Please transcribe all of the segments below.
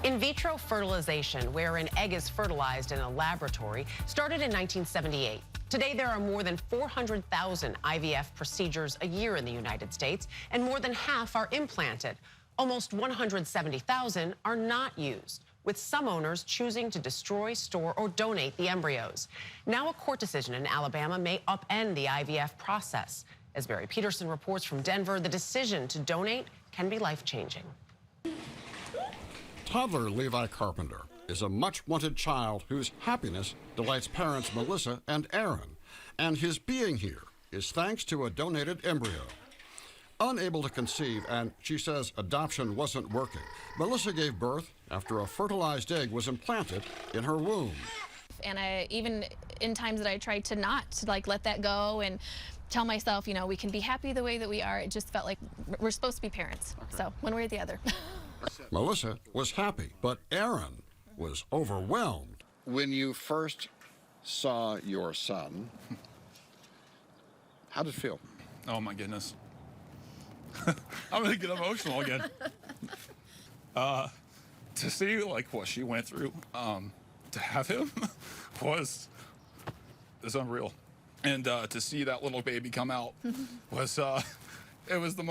In vitro fertilization, where an egg is fertilized in a laboratory, started in 1978. Today, there are more than 400,000 IVF procedures a year in the United States, and more than half are implanted. Almost 170,000 are not used, with some owners choosing to destroy, store, or donate the embryos. Now a court decision in Alabama may upend the IVF process. As Barry Peterson reports from Denver, the decision to donate can be life-changing. Toddler Levi Carpenter is a much-wanted child whose happiness delights parents Melissa and Aaron, and his being here is thanks to a donated embryo. Unable to conceive, and she says adoption wasn't working, Melissa gave birth after a fertilized egg was implanted in her womb. And even in times that I tried to not let that go and tell myself, you know, we can be happy the way that we are, it just felt like we're supposed to be parents. Okay. So one way or the other. Melissa was happy, but Aaron was overwhelmed. When you first saw your son, how did it feel? Oh my goodness. I'm gonna get emotional again. To see what she went through, to have him is unreal. And to see that little baby come out was it was the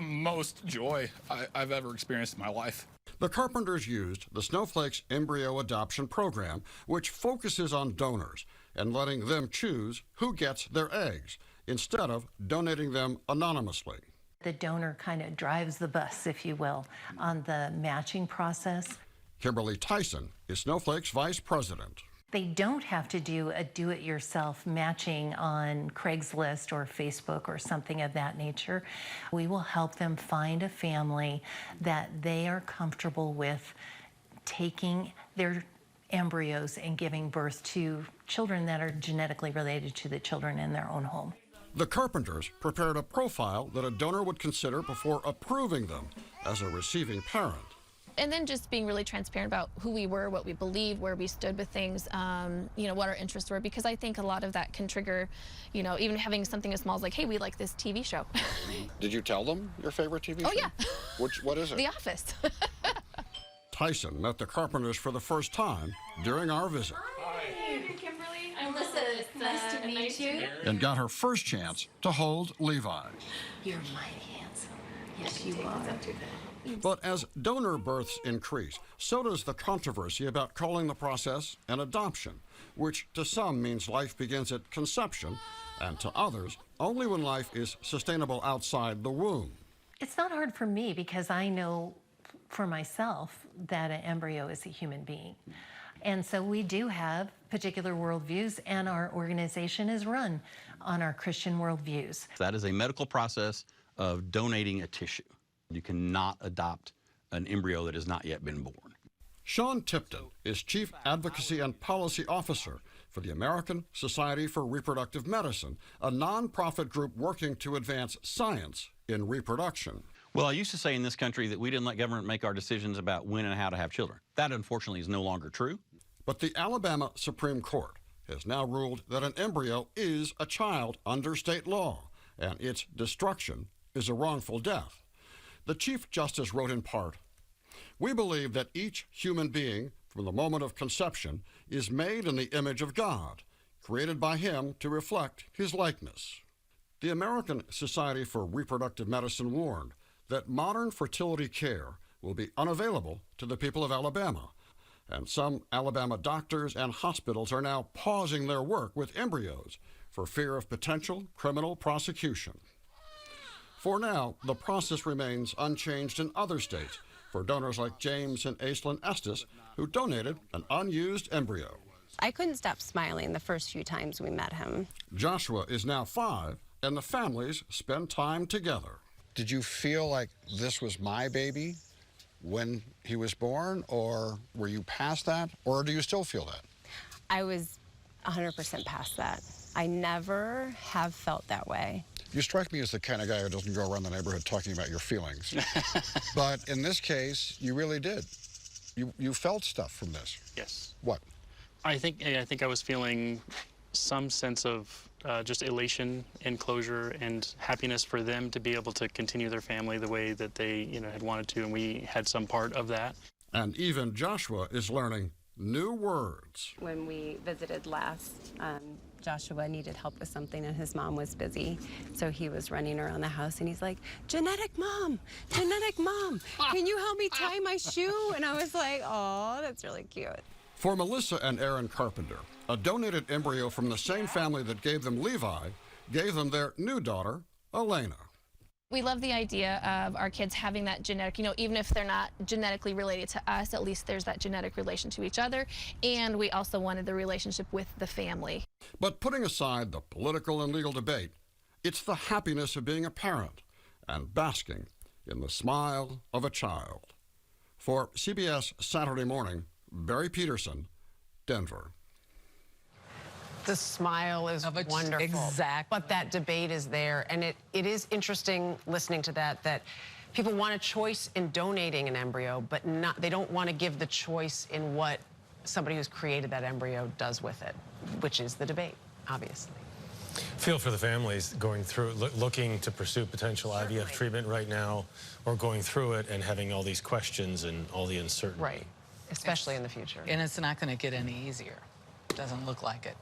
most joy I've ever experienced in my life. The Carpenters used the Snowflakes embryo adoption program, which focuses on donors and letting them choose who gets their eggs instead of donating them anonymously. The donor kind of drives the bus, if you will, on the matching process. Kimberly Tyson is Snowflake's vice president. They don't have to do a do-it-yourself matching on Craigslist or Facebook or something of that nature. We will help them find a family that they are comfortable with taking their embryos and giving birth to children that are genetically related to the children in their own home. The Carpenters prepared a profile that a donor would consider before approving them as a receiving parent. And then just being really transparent about who we were, what we believed, where we stood with things, you know, what our interests were, because I think a lot of that can trigger, you know, even having something as small as like, hey, we like this TV show. Did you tell them your favorite TV show? Oh, yeah. What is it? The Office. Tyson met the Carpenters for the first time during our visit. Hi, Kimberly. I'm Melissa. It's nice to meet you. And got her first chance to hold Levi. You're mighty handsome. Yes, you are. But as donor births increase, so does the controversy about calling the process an adoption, which to some means life begins at conception, and to others, only when life is sustainable outside the womb. It's not hard for me because I know for myself that an embryo is a human being. And so we do have particular worldviews, and our organization is run on our Christian worldviews. That is a medical process of donating a tissue. You cannot adopt an embryo that has not yet been born. Sean Tipton is Chief Advocacy and Policy Officer for the American Society for Reproductive Medicine, a nonprofit group working to advance science in reproduction. Well, I used to say in this country that we didn't let government make our decisions about when and how to have children. That, unfortunately, is no longer true. But the Alabama Supreme Court has now ruled that an embryo is a child under state law, and its destruction is a wrongful death. The Chief Justice wrote in part, "We believe that each human being, from the moment of conception, is made in the image of God, created by Him to reflect His likeness." The American Society for Reproductive Medicine warned that modern fertility care will be unavailable to the people of Alabama, and some Alabama doctors and hospitals are now pausing their work with embryos for fear of potential criminal prosecution. For now, the process remains unchanged in other states for donors like James and Aislinn Estes, who donated an unused embryo. I couldn't stop smiling the first few times we met him. Joshua is now 5, and the families spend time together. Did you feel like this was my baby when he was born, or were you past that, or do you still feel that? I was 100% past that. I never have felt that way. You strike me as the kind of guy who doesn't go around the neighborhood talking about your feelings. But in this case, you really did. You felt stuff from this. Yes. What? I think I was feeling some sense of just elation and closure and happiness for them to be able to continue their family the way that they had wanted to, and we had some part of that. And even Joshua is learning new words. When we visited last, Joshua needed help with something and his mom was busy. So he was running around the house and he's like, genetic mom, can you help me tie my shoe? And I was like, oh, that's really cute. For Melissa and Aaron Carpenter, a donated embryo from the same family that gave them Levi gave them their new daughter, Elena. We love the idea of our kids having that genetic, even if they're not genetically related to us, at least there's that genetic relation to each other. And we also wanted the relationship with the family. But putting aside the political and legal debate, it's the happiness of being a parent and basking in the smile of a child. For CBS Saturday Morning, Barry Peterson, Denver. The smile is wonderful. Exactly. But that debate is there. And it is interesting listening to that people want a choice in donating an embryo, but they don't want to give the choice in what somebody who's created that embryo does with it, which is the debate, obviously. Feel for the families going through, looking to pursue potential IVF treatment right now, or going through it and having all these questions and all the uncertainty. Right, especially in the future. And it's not going to get any easier. Doesn't look like it.